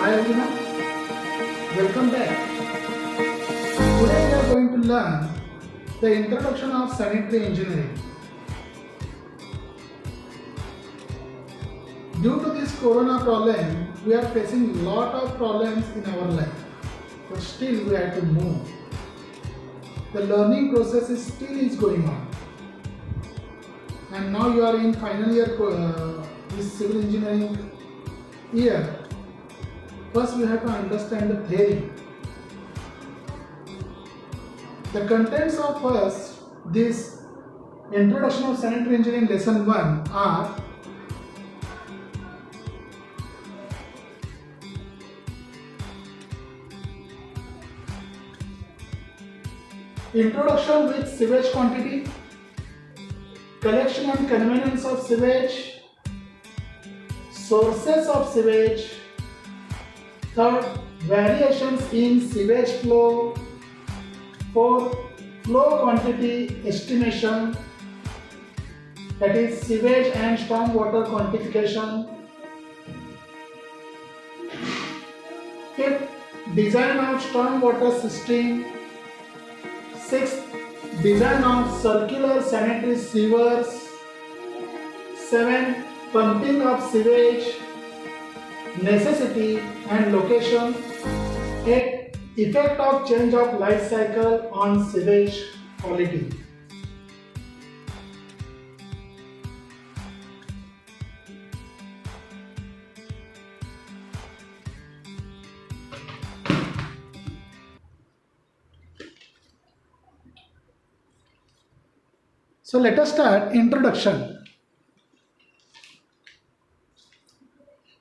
Hi everyone, welcome back. Today we are going to learn the introduction of sanitary engineering. Due to this corona problem, we are facing lot of problems in our life, but still we have to move. The learning process is going on, and now you are in final year this civil engineering year. First, we have to understand the theory. The contents of first this introduction of sanitary engineering lesson 1 are introduction with sewage quantity, collection and conveyance of sewage, sources of sewage, third, variations in sewage flow, fourth, flow quantity estimation, that is sewage and storm water quantification, fifth, design of storm water system, sixth, design of circular sanitary sewers, seventh, pumping of sewage, necessity and location, eighth, effect of change of life cycle on sewage quality. So let us start introduction.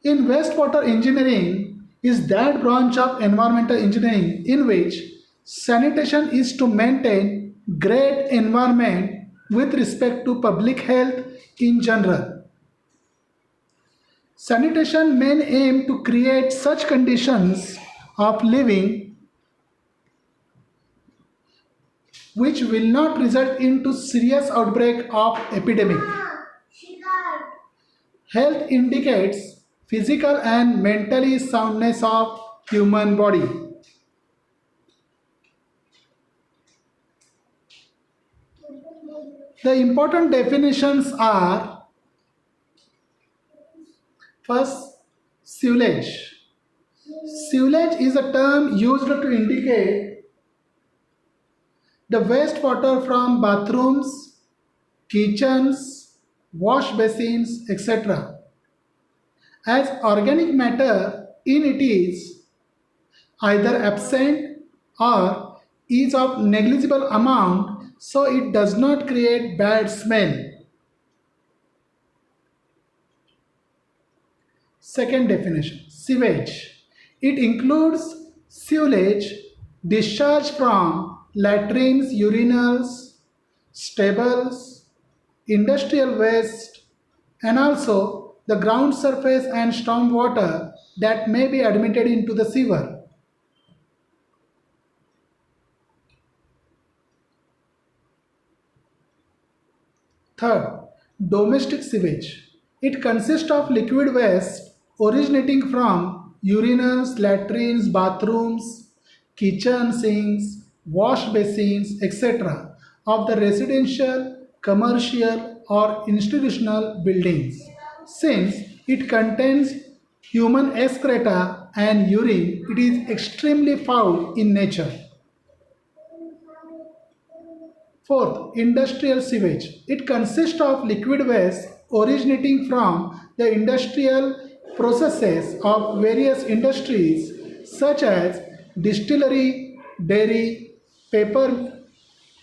In wastewater engineering is that branch of environmental engineering in which sanitation is to maintain great environment with respect to public health in general. Sanitation may aim to create such conditions of living which will not result into serious outbreak of epidemic. Health indicates physical and mentally soundness of human body. The important definitions are: first, sewage. Sewage is a term used to indicate the wastewater from bathrooms, kitchens, wash basins, etc. As organic matter in it is either absent or is of negligible amount, so it does not create bad smell. Second definition, sewage. It includes sewage discharged from latrines, urinals, stables, industrial waste, and also the ground surface and storm water that may be admitted into the sewer. Third, domestic sewage. It consists of liquid waste originating from urinals, latrines, bathrooms, kitchen sinks, wash basins, etc. of the residential, commercial or institutional buildings. Since it contains human excreta and urine, it is extremely foul in nature. Fourth, industrial sewage. It consists of liquid waste originating from the industrial processes of various industries such as distillery, dairy, paper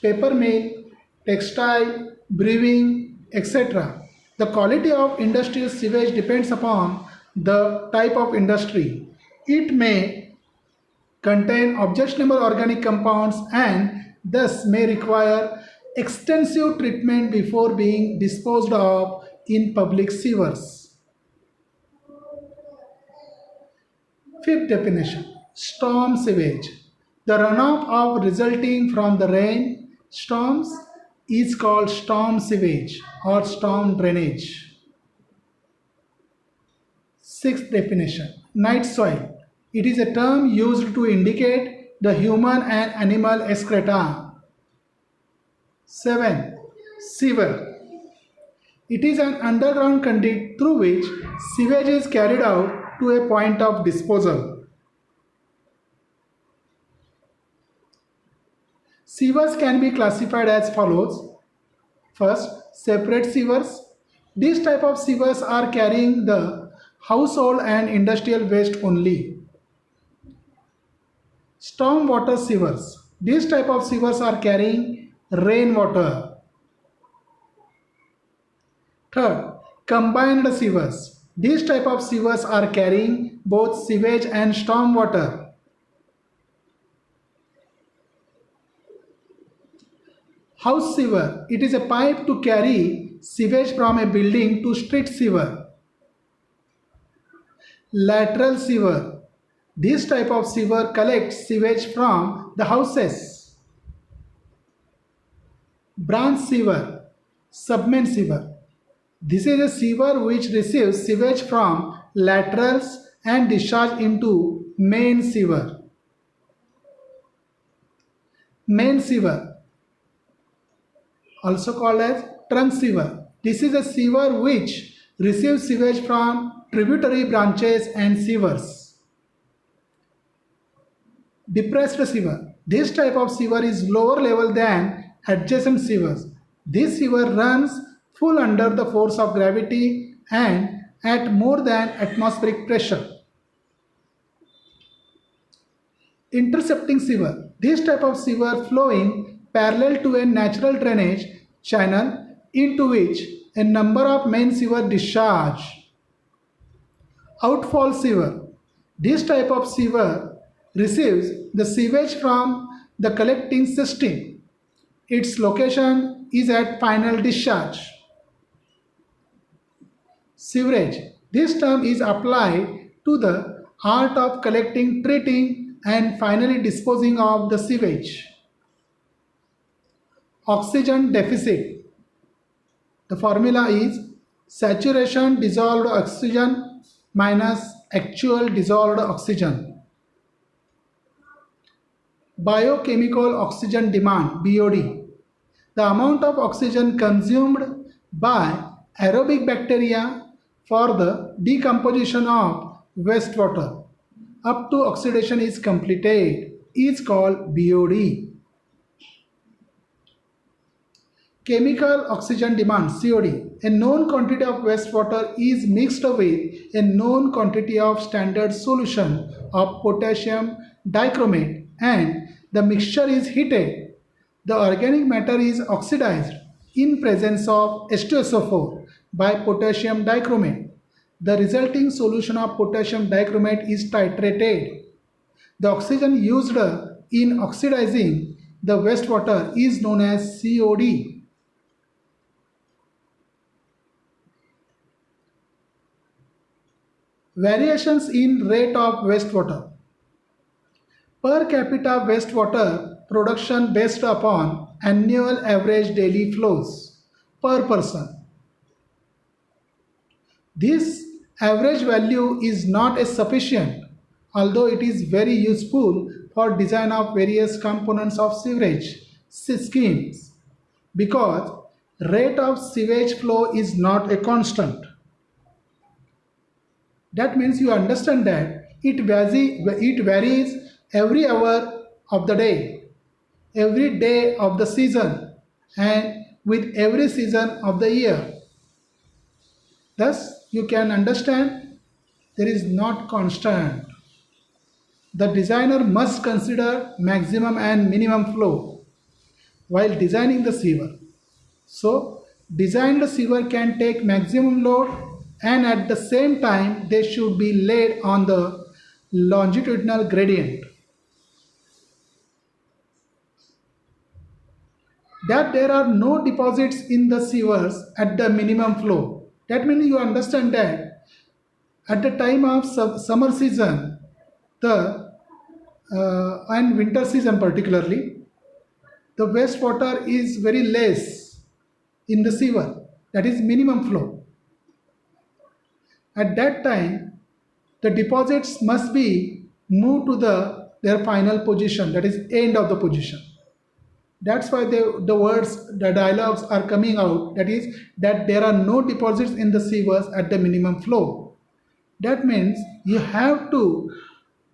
mill, textile, brewing, etc. The quality of industrial sewage depends upon the type of industry. It may contain objectionable organic compounds and thus may require extensive treatment before being disposed of in public sewers. Fifth definition, storm sewage. The runoff of resulting from the rain storms is called storm sewage or storm drainage. Sixth definition, night soil. It is a term used to indicate the human and animal excreta. 7. Sewer. It is an underground conduit through which sewage is carried out to a point of disposal. Sewers can be classified as follows. First, separate sewers. These type of sewers are carrying the household and industrial waste only. Storm water sewers. These type of sewers are carrying rainwater. Third, combined sewers. These type of sewers are carrying both sewage and storm water. House sewer. It is a pipe to carry sewage from a building to street sewer. Lateral sewer. This type of sewer collects sewage from the houses. Branch sewer. Submain sewer. This is a sewer which receives sewage from laterals and discharge into main sewer. Main sewer, also called as trunk sewer. This is a sewer which receives sewage from tributary branches and sewers. Depressed sewer. This type of sewer is lower level than adjacent sewers. This sewer runs full under the force of gravity and at more than atmospheric pressure. Intercepting sewer. This type of sewer flowing parallel to a natural drainage channel into which a number of main sewer discharge. Outfall sewer. This type of sewer receives the sewage from the collecting system. Its location is at final discharge. Sewerage. This term is applied to the art of collecting, treating, and finally disposing of the sewage. Oxygen deficit. The formula is saturation dissolved oxygen minus actual dissolved oxygen. Biochemical oxygen demand (BOD). The amount of oxygen consumed by aerobic bacteria for the decomposition of wastewater up to oxidation is completed is called BOD. Chemical oxygen demand COD. A known quantity of wastewater is mixed with a known quantity of standard solution of potassium dichromate and the mixture is heated. The organic matter is oxidized in presence of H2SO4 by potassium dichromate. The resulting solution of potassium dichromate is titrated. The oxygen used in oxidizing the wastewater is known as COD. Variations in rate of wastewater. Per capita wastewater production based upon annual average daily flows per person. This average value is not as sufficient, although it is very useful for design of various components of sewerage schemes, because rate of sewage flow is not a constant. That means you understand that it varies every hour of the day, every day of the season, and with every season of the year. Thus, you can understand there is not constant. The designer must consider maximum and minimum flow while designing the sewer. So, designed sewer can take maximum load and at the same time they should be laid on the longitudinal gradient. That there are no deposits in the sewers at the minimum flow. That means you understand that at the time of summer season, and winter season particularly, the wastewater is very less in the sewer. That is minimum flow. At that time, the deposits must be move to their final position, that is end of the position. That's why the words, the dialogues are coming out, that is that there are no deposits in the sewers at the minimum flow. That means you have to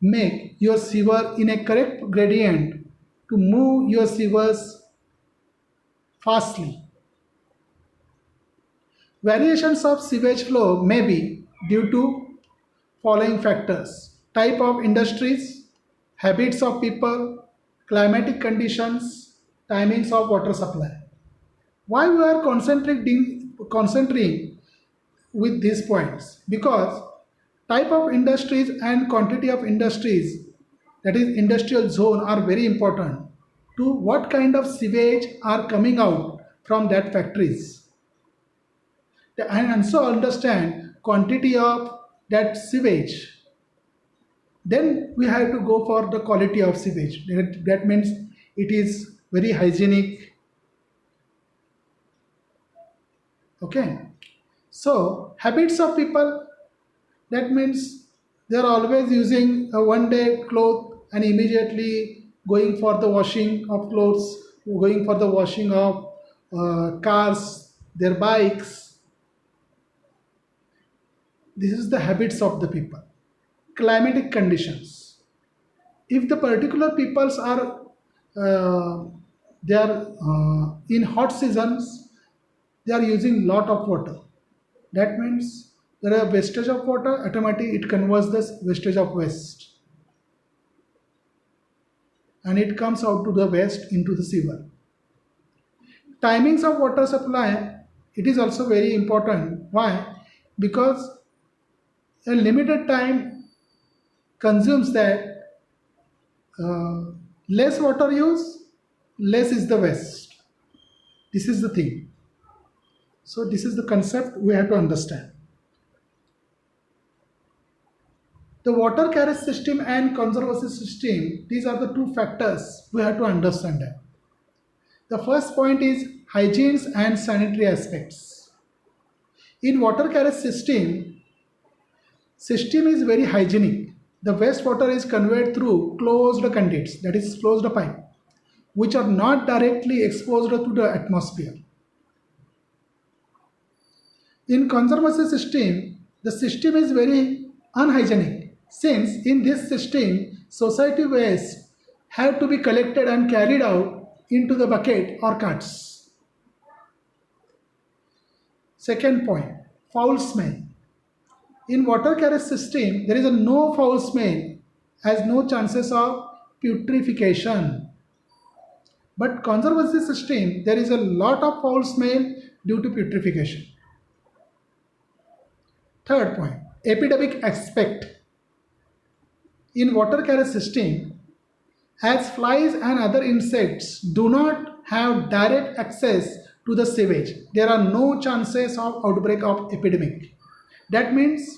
make your sewer in a correct gradient to move your sewers fastly. Variations of sewage flow may be due to following factors: type of industries, habits of people, climatic conditions, timings of water supply. Why we are concentrating with these points? Because type of industries and quantity of industries, that is industrial zone, are very important to what kind of sewage are coming out from that factories, and also understand quantity of that sewage. Then we have to go for the quality of sewage. That means it is very hygienic. Okay. So habits of people, that means they are always using a one day cloth and immediately going for the washing of clothes, going for the washing of cars, their bikes. This is the habits of the people. Climatic conditions. If the particular peoples are they are in hot seasons, they are using lot of water. That means there are wastage of water, automatically it converts this wastage of waste, and it comes out to the waste into the sewer. Timings of water supply, it is also very important. Why? Because a limited time consumes that less water use, less is the waste. This is the thing. So this is the concept we have to understand. The water carriage system and conservancy system, these are the two factors we have to understand that. The first point is hygiene and sanitary aspects. In water carriage system is very hygienic. The wastewater is conveyed through closed conduits, that is closed pipe, which are not directly exposed to the atmosphere. In conservancy system, the system is very unhygienic, since in this system, society waste have to be collected and carried out into the bucket or carts. Second point, foul smell. In water carriage system, there is a no foul smell, as no chances of putrefaction. But conservancy system, there is a lot of foul smell due to putrefaction. Third point, epidemic aspect. In water carriage system, as flies and other insects do not have direct access to the sewage, there are no chances of outbreak of epidemic. That means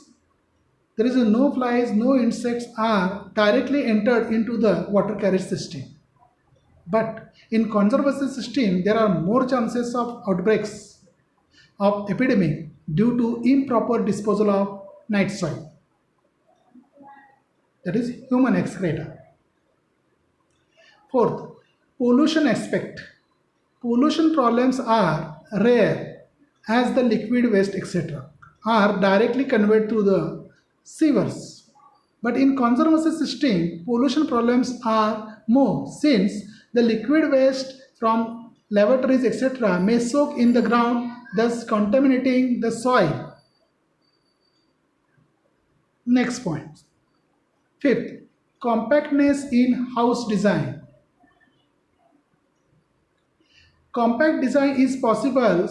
there is no flies, no insects are directly entered into the water carriage system. But in conservancy system, there are more chances of outbreaks of epidemic due to improper disposal of night soil, that is human excreta. Fourth, pollution aspect. Pollution problems are rare, as the liquid waste etc. are directly conveyed through the sewers. But in conservancy system, pollution problems are more, since the liquid waste from lavatories etc. may soak in the ground, thus contaminating the soil. Next point. Fifth, compactness in house design. Compact design is possible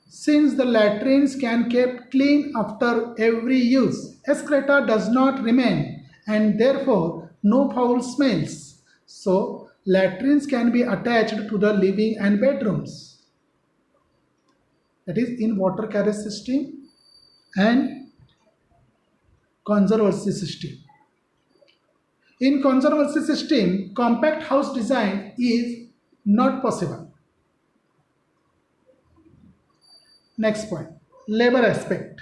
since the latrines can kept clean after every use. Excreta does not remain and therefore no foul smells. So latrines can be attached to the living and bedrooms. That is in water carriage system and conservancy system. In conservancy system, compact house design is not possible. Next point, labor aspect.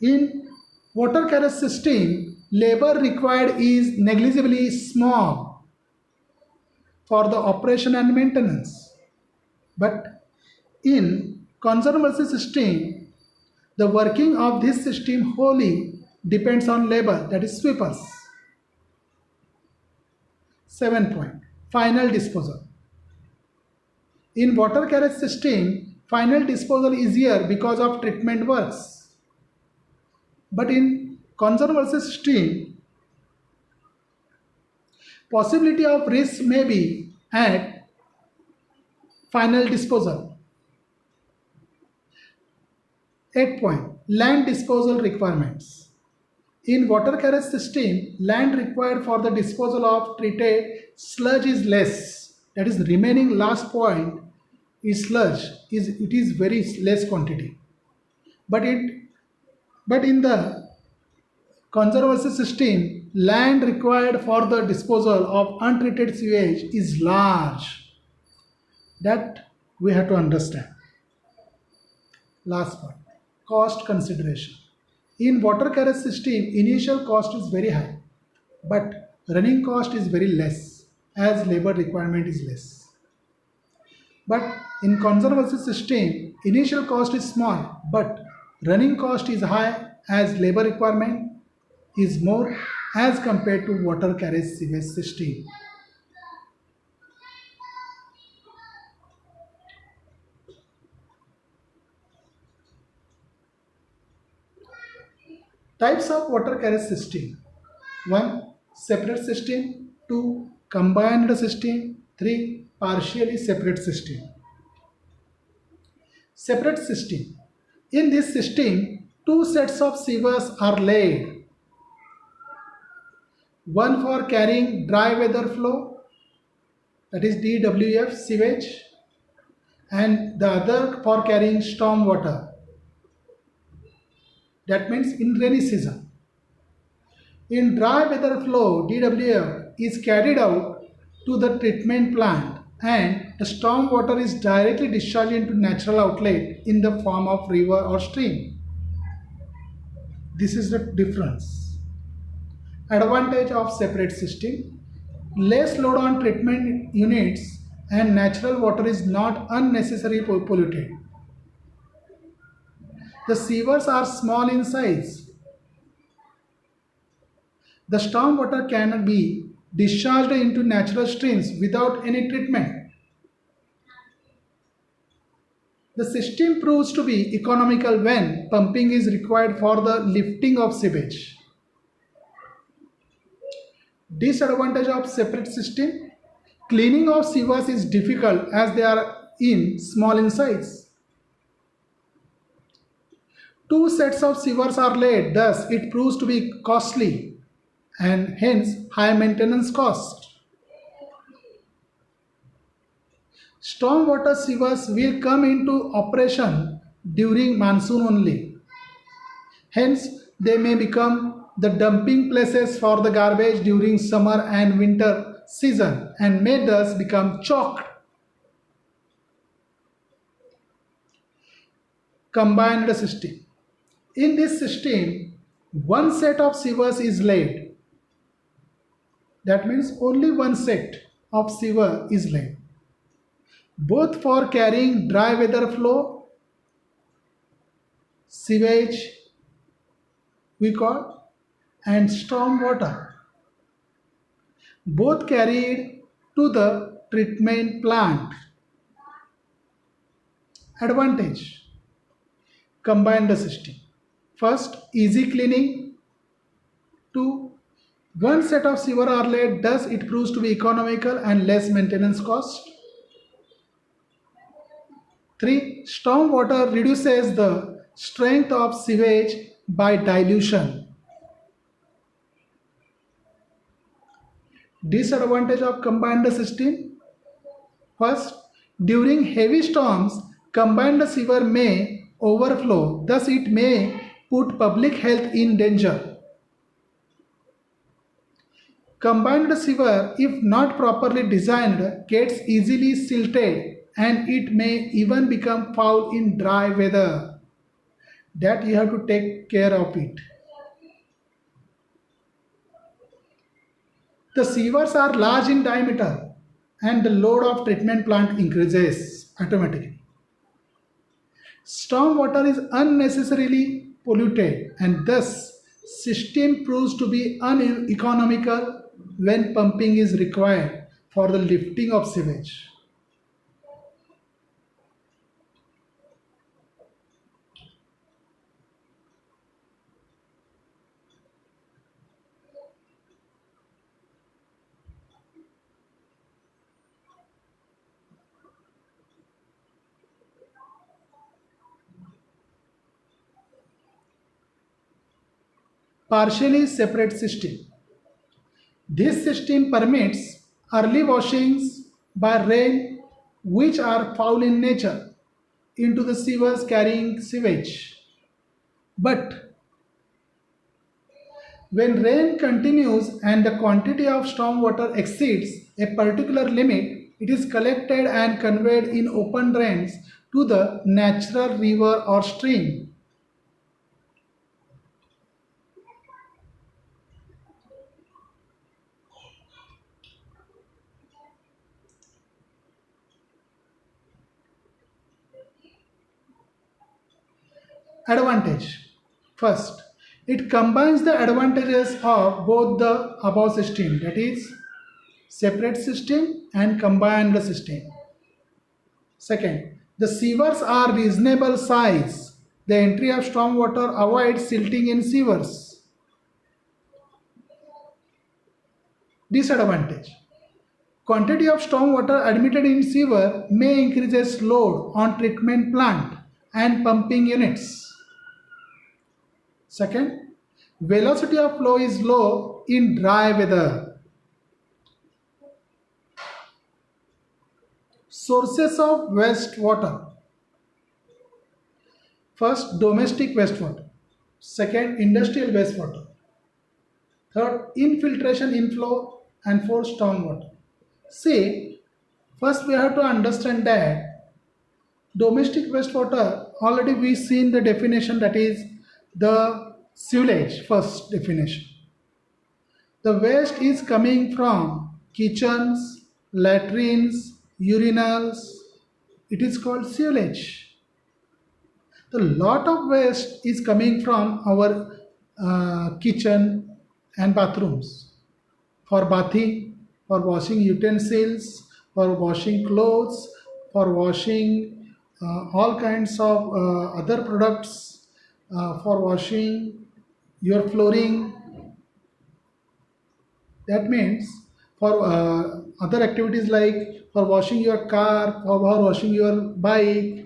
In water carriage system, labor required is negligibly small for the operation and maintenance. But in conservancy system, the working of this system wholly depends on labor, that is sweepers. 7 point. Final disposal. In water carriage system, final disposal is here because of treatment works. But in conservancy system, possibility of risk may be at final disposal. 8 point. Land disposal requirements. In water carriage system, land required for the disposal of treated sludge is less. That is, remaining last point is sludge. It is very less quantity. But in the conservancy system, land required for the disposal of untreated sewage is large. That we have to understand. Last part. Cost consideration. In water carriage system, initial cost is very high, but running cost is very less as labor requirement is less. But in conservancy system, initial cost is small, but running cost is high as labor requirement is more as compared to water carriage sewage system. Types of water carriage system. 1. Separate system. 2. Combined system. 3. Partially separate system. Separate system. In this system, two sets of sewers are laid. One for carrying dry weather flow, that is DWF sewage, and the other for carrying storm water. That means in rainy season. In dry weather flow, DWF is carried out to the treatment plant and the storm water is directly discharged into natural outlet in the form of river or stream. This is the difference. Advantage of separate system. Less load on treatment units and natural water is not unnecessarily polluted. The sewers are small in size. The storm water can be discharged into natural streams without any treatment. The system proves to be economical when pumping is required for the lifting of sewage. Disadvantage of separate system. Cleaning of sewers is difficult as they are small in size. Two sets of sewers are laid, thus it proves to be costly and hence high maintenance cost. Stormwater sewers will come into operation during monsoon only. Hence, they may become the dumping places for the garbage during summer and winter season and may thus become choked. Combined system. In this system, one set of sewers is laid. That means only one set of sewer is laid. Both for carrying dry weather flow, sewage we call, and storm water. Both carried to the treatment plant. Advantage. Combined system. First, easy cleaning. 2. One set of sewer are laid, thus it proves to be economical and less maintenance cost. 3. Storm water reduces the strength of sewage by dilution. Disadvantage of combined system. First, during heavy storms, combined sewer may overflow, thus it may put public health in danger. Combined sewer, if not properly designed, gets easily silted and it may even become foul in dry weather. That you have to take care of it. The sewers are large in diameter and the load of treatment plant increases automatically. Storm water is unnecessarily polluted and thus system proves to be uneconomical when pumping is required for the lifting of sewage. Partially separate system. This system permits early washings by rain which are foul in nature into the sewers carrying sewage. But when rain continues and the quantity of storm water exceeds a particular limit, it is collected and conveyed in open drains to the natural river or stream. Advantage. First, it combines the advantages of both the above system, that is separate system and combined system. Second, the sewers are reasonable size. The entry of storm water avoids silting in sewers. Disadvantage. Quantity of storm water admitted in sewer may increases load on treatment plant and pumping units. Second, velocity of flow is low in dry weather. Sources of wastewater. First, domestic wastewater. Second, industrial wastewater. Third, infiltration inflow, and fourth, stormwater. See, first we have to understand that domestic wastewater, already we seen the definition, that is the sewage, first definition. The waste is coming from kitchens, latrines, urinals. It is called sewage. The lot of waste is coming from our kitchen and bathrooms for bathing, for washing utensils, for washing clothes, for washing all kinds of other products, for washing your flooring. That means for other activities like for washing your car, for washing your bike.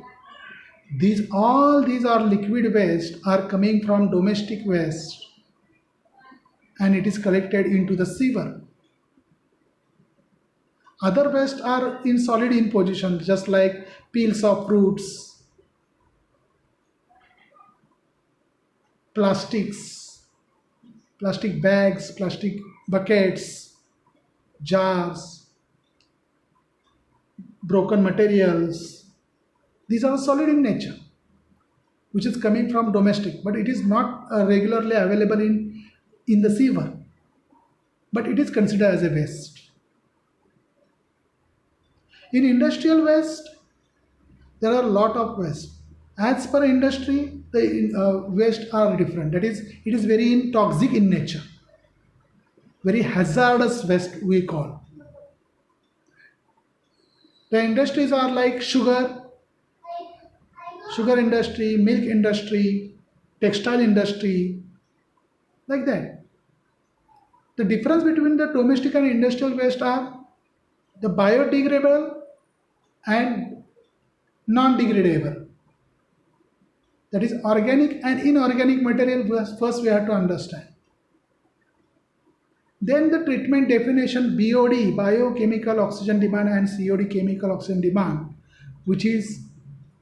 These are liquid waste are coming from domestic waste and it is collected into the sewer. Other waste are in solid in position, just like peels of fruits, plastics, plastic bags, plastic buckets, jars, broken materials. These are solid in nature, which is coming from domestic, but it is not regularly available in the sewer, but it is considered as a waste. In industrial waste, there are a lot of waste. As per industry, the waste are different. That is, it is very toxic in nature, very hazardous waste we call. The industries are like sugar industry, milk industry, textile industry, like that. The difference between the domestic and industrial waste are the biodegradable and non-degradable. That is organic and inorganic material first we have to understand. Then the treatment definition BOD, biochemical oxygen demand, and COD, chemical oxygen demand, which is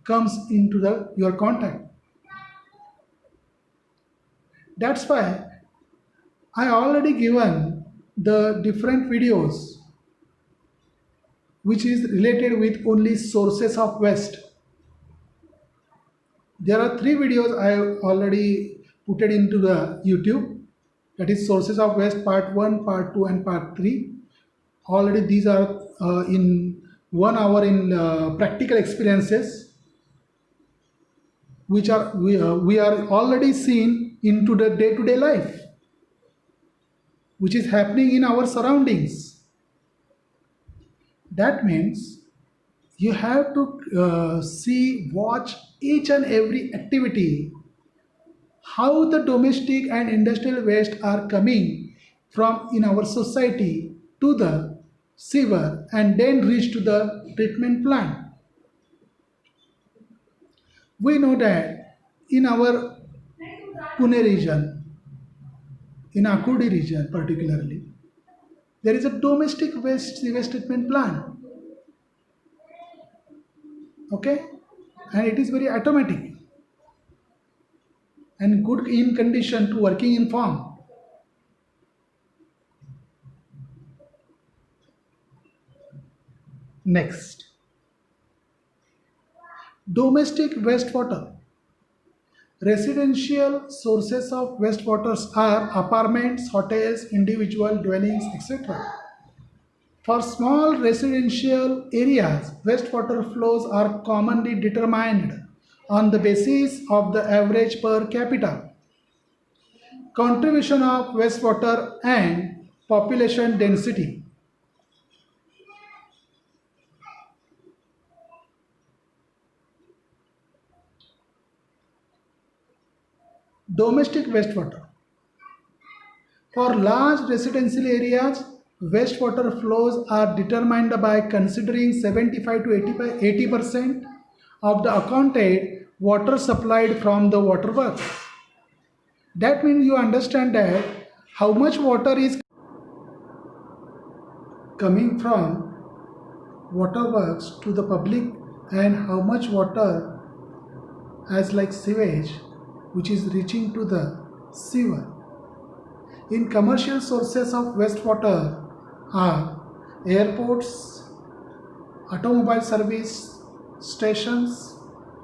comes into your contact. That's why I already given the different videos which is related with only sources of waste. There are 3 videos I already put it into the YouTube. that is sources of waste part 1, part 2 and part 3. Already these are in 1 hour in practical experiences which are we are already seen into the day-to-day life which is happening in our surroundings. That means you have to watch each and every activity, how the domestic and industrial waste are coming from in our society to the sewer and then reach to the treatment plant. We know that in our Pune region, in Akurdi region particularly, there is a domestic waste sewage treatment plant. Okay, and it is very automatic and good in condition to working in farm. Next, domestic wastewater. Residential sources of wastewaters are apartments, hotels, individual dwellings, etc. For small residential areas, wastewater flows are commonly determined on the basis of the average per capita, contribution of wastewater, and population density. Domestic wastewater. For large residential areas, wastewater flows are determined by considering 75 to 80% of the accounted water supplied from the waterworks. That means you understand that how much water is coming from waterworks to the public and how much water as like sewage which is reaching to the sewer. In commercial sources of wastewater are airports, automobile service stations,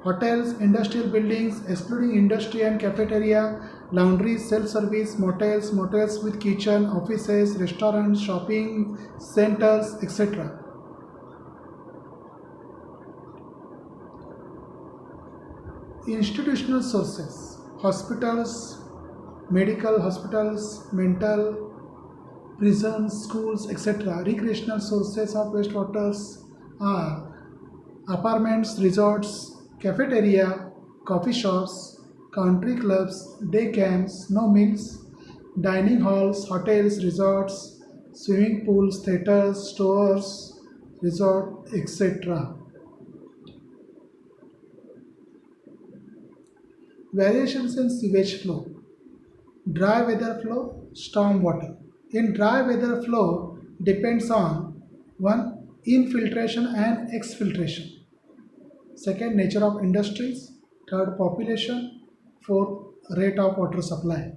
hotels, industrial buildings excluding industry and cafeteria, laundries, self-service, motels with kitchen, offices, restaurants, shopping centers, etc. Institutional sources, hospitals, medical hospitals, mental, prisons, schools, etc. Recreational sources of wastewaters are apartments, resorts, cafeteria, coffee shops, country clubs, day camps, snow mills, dining halls, hotels, resorts, swimming pools, theaters, stores, resort, etc. Variations in sewage flow. Dry weather flow, storm water. In dry weather flow depends on 1. Infiltration and exfiltration. 2. Nature of industries. 3. Population. 4. Rate of water supply.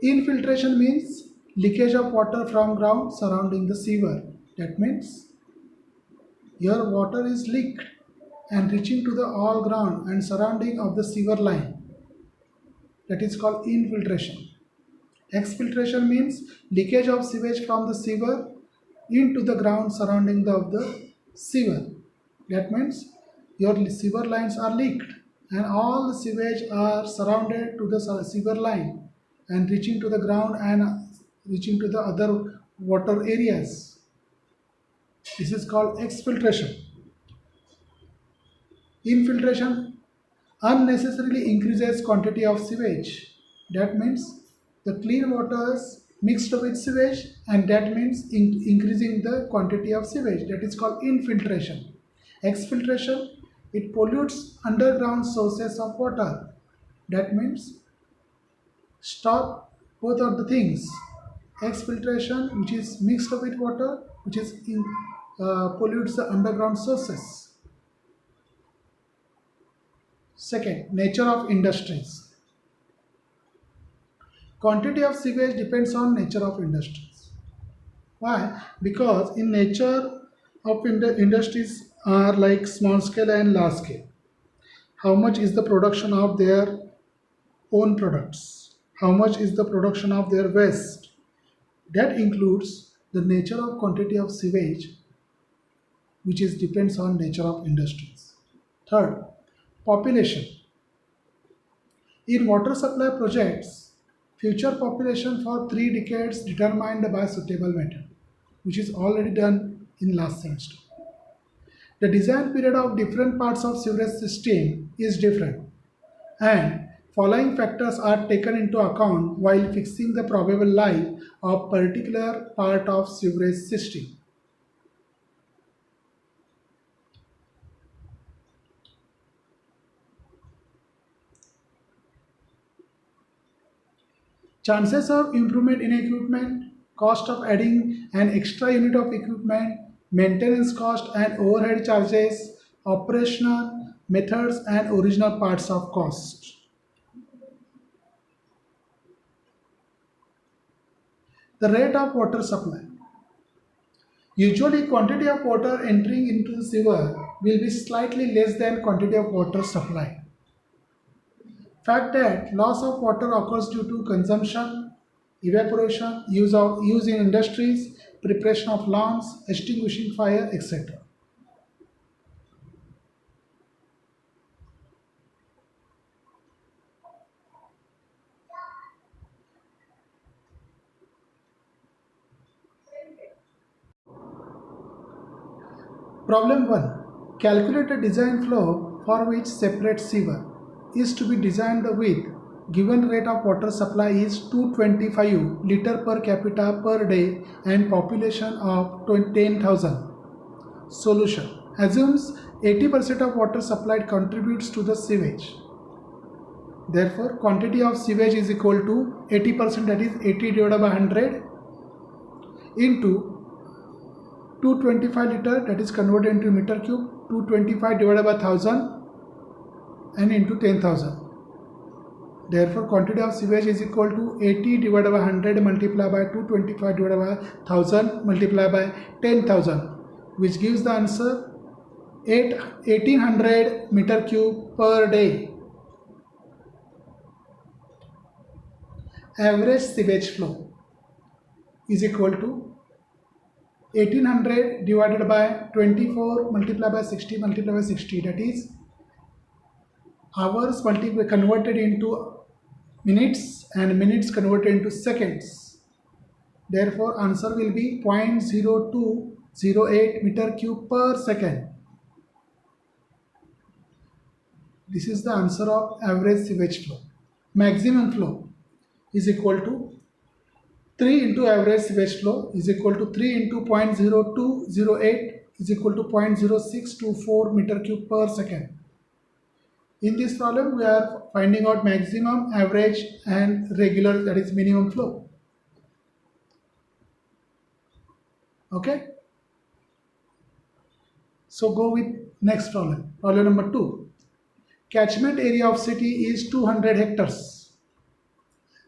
Infiltration means leakage of water from ground surrounding the sewer. That means your water is leaked and reaching to the all ground and surrounding of the sewer line. That is called infiltration. Exfiltration means leakage of sewage from the sewer into the ground surrounding the sewer. That means your sewer lines are leaked and all the sewage are surrounded to the sewer line and reaching to the ground and reaching to the other water areas. This is called exfiltration. Infiltration unnecessarily increases quantity of sewage. That means the clean waters mixed with sewage and that means increasing the quantity of sewage. That is called infiltration. Exfiltration, it pollutes underground sources of water. That means stop both of the things. Exfiltration, which is mixed with water, which is pollutes the underground sources. 2. Nature of industries. Quantity of sewage depends on nature of industries. Why? Because in nature of industries are like small scale and large scale. How much is the production of their own products? how much is the production of their waste. That includes the nature of quantity of sewage, which is depends on nature of industries. Third, population. In water supply projects, future population for 3 decades determined by suitable method, which is already done in last semester. The design period of different parts of sewerage system is different, and following factors are taken into account while fixing the probable life of particular part of sewerage system. Chances of improvement in equipment, cost of adding an extra unit of equipment, maintenance cost and overhead charges, operational methods and original parts of cost. The rate of water supply. Usually quantity of water entering into the sewer will be slightly less than quantity of water supplied. Fact that loss of water occurs due to consumption, evaporation, use in industries, preparation of lawns, extinguishing fire, etc. Problem 1. Calculate a design flow for which separate sewer is to be designed with given rate of water supply is 225 liter per capita per day and population of 10,000. Solution. Assumes 80% of water supplied contributes to the sewage. Therefore, quantity of sewage is equal to 80%, that is 80 divided by 100 into 225 liter, that is converted into meter cube, 225 divided by 1000 and into 10,000. Therefore, quantity of sewage is equal to 80 divided by 100 multiplied by 225 divided by 1000 multiplied by 10,000, which gives the answer 1800 meter cube per day. Average sewage flow is equal to 1800 divided by 24 multiplied by 60 multiplied by 60, that is hours converted into minutes and minutes converted into seconds. Therefore, answer will be 0.0208 meter cube per second. This is the answer of average sewage flow. Maximum flow is equal to 3 into average sewage flow is equal to 3 into 0.0208 is equal to 0.0624 meter cube per second. In this problem, we are finding out maximum, average and regular, that is minimum flow. Okay. So go with next problem. Problem number 2. Catchment area of city is 200 hectares.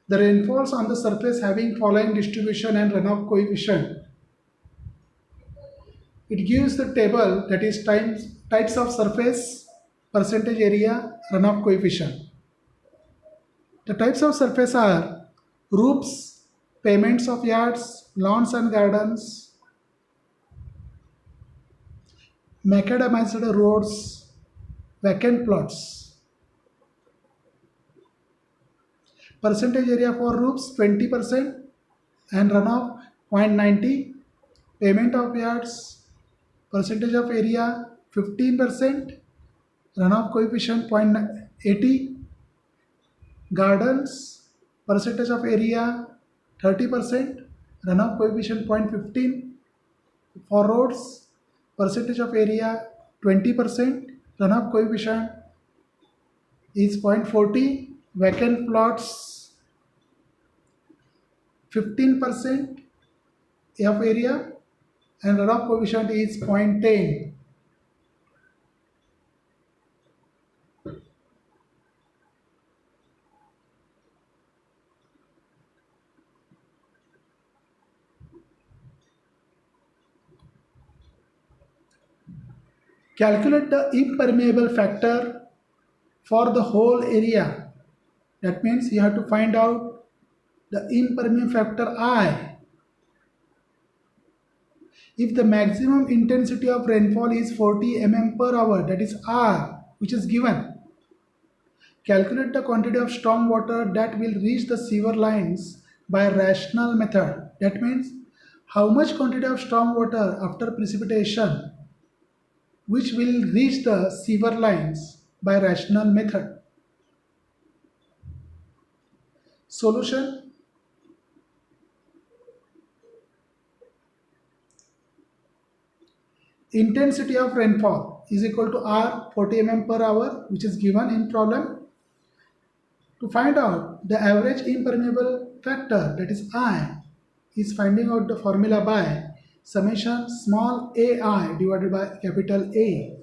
The rainfalls on the surface having following distribution and runoff coefficient. It gives the table, that is types of surface, percentage area, runoff coefficient. The types of surface are roofs, pavements of yards, lawns and gardens, macadamized roads, vacant plots. Percentage area for roofs 20% and runoff 0.90. Payment of yards, percentage of area 15%, runoff coefficient 0.80. Gardens, percentage of area 30%, runoff coefficient 0.15. For roads, percentage of area 20%, runoff coefficient is 0.40. Vacant plots 15% of area and runoff coefficient is 0.10. Calculate the impermeable factor for the whole area. That means you have to find out the impermeability factor I. If the maximum intensity of rainfall is 40 mm per hour, that is R, which is given, calculate the quantity of storm water that will reach the sewer lines by rational method. That means how much quantity of storm water after precipitation which will reach the sewer lines by rational method. Solution: intensity of rainfall is equal to R 40 mm per hour, which is given in problem. To find out the average impermeable factor, that is I, is finding out the formula by summation small ai divided by capital A.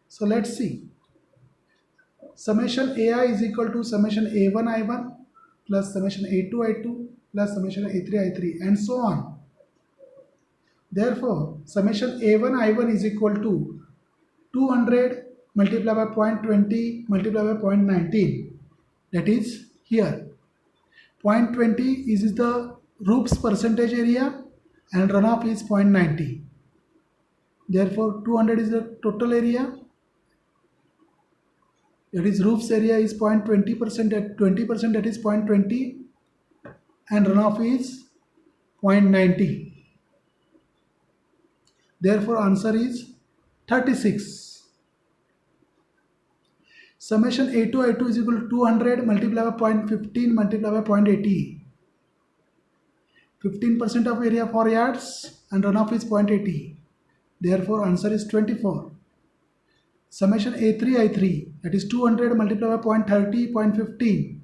So let's see. Summation ai is equal to summation a1 I1 plus summation a2 I2 plus summation a3 I3 and so on. Therefore, summation a1 I1 is equal to 200 multiplied by 0.20 multiplied by 0.19. That is here. 0.20 is the roof's percentage area and runoff is 0.90. Therefore, 200 is the total area. That is roof's area is 0.20% at 20%, that is 0.20, and runoff is 0.90. Therefore, answer is 36. Summation A2 I2 is equal to 200 multiplied by 0.15 multiplied by 0.80. 15% of area 4 yards and runoff is 0.80. Therefore, answer is 24. Summation A3 I3, that is 200 multiplied by 0.30, 0.15.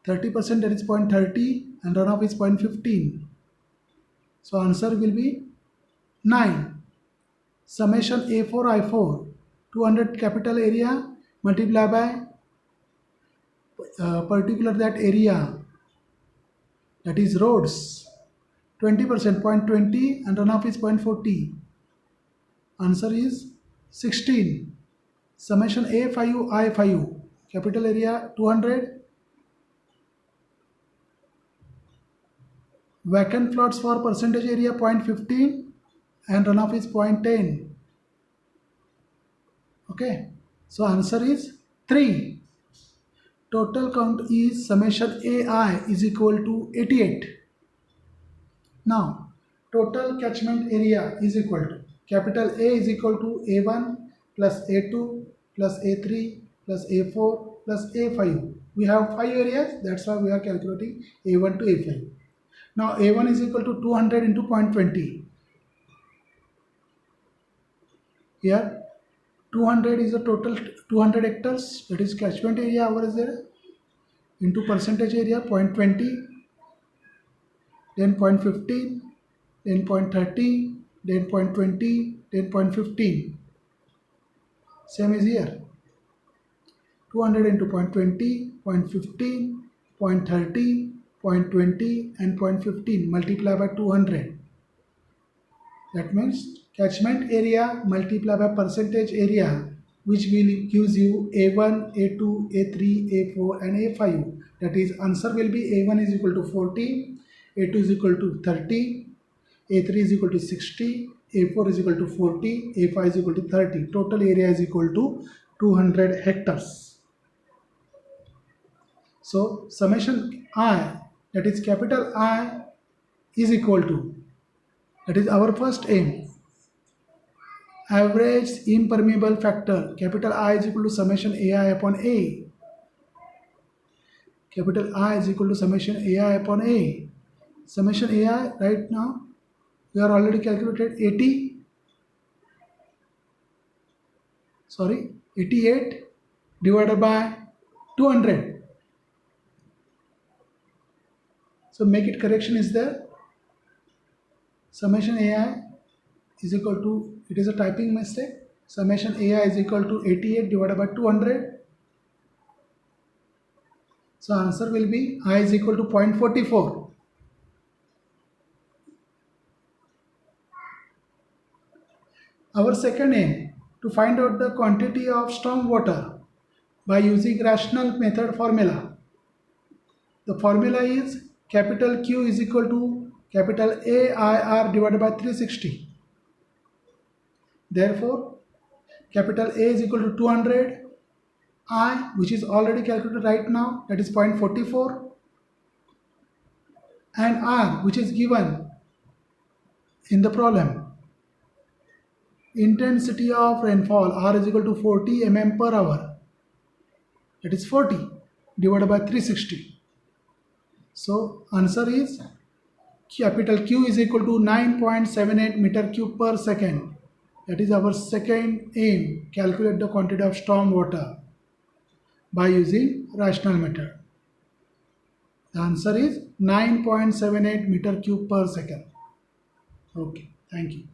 30%, that is 0.30 and runoff is 0.15. So answer will be 9. Summation A4 I4, 200 capital area multiplied by particular that area, that is roads, 20%, 0.20 and runoff is 0.40. Answer is 16. Summation A5 I5, capital area 200, vacant plots for percentage area 0.15 and runoff is 0.10. Okay, so answer is 3. Total count is summation AI is equal to 88. Now, total catchment area is equal to capital A is equal to A1 plus A2 plus A3 plus A4 plus A5. We have 5 areas, that's why we are calculating A1 to A5. Now, A1 is equal to 200 into 0.20. Here, 200 is the total 200 hectares, that is catchment area over there, into percentage area 0.20, then 0.15, then 0.30, then 0.20, then 0.15. Same is here. 200 into 0.20, 0.15, 0.30, 0.20 and 0.15 multiplied by 200. That means catchment area multiplied by percentage area, which will gives you A1, A2, A3, A4 and A5. That is, answer will be A1 is equal to 40, A2 is equal to 30, A3 is equal to 60, A4 is equal to 40, A5 is equal to 30. Total area is equal to 200 hectares. So summation I, that is capital I, is equal to, that is our first aim, average impermeable factor, capital I is equal to summation AI upon A. Capital I is equal to summation AI upon A. Summation AI right now we are already calculated 88 divided by 200. So make it correction is there. Summation AI is equal to, it is a typing mistake. Summation AI is equal to 88 divided by 200. So answer will be I is equal to 0.44. Our second aim, to find out the quantity of storm water by using rational method formula. The formula is capital Q is equal to capital AIR divided by 360. Therefore, capital A is equal to 200, I, which is already calculated right now, that is 0.44, and R, which is given in the problem. Intensity of rainfall, R is equal to 40 mm per hour, that is 40 divided by 360. So answer is capital Q is equal to 9.78 meter cube per second. That is our second aim. Calculate the quantity of storm water by using rational method. The answer is 9.78 meter cube per second. Okay, thank you.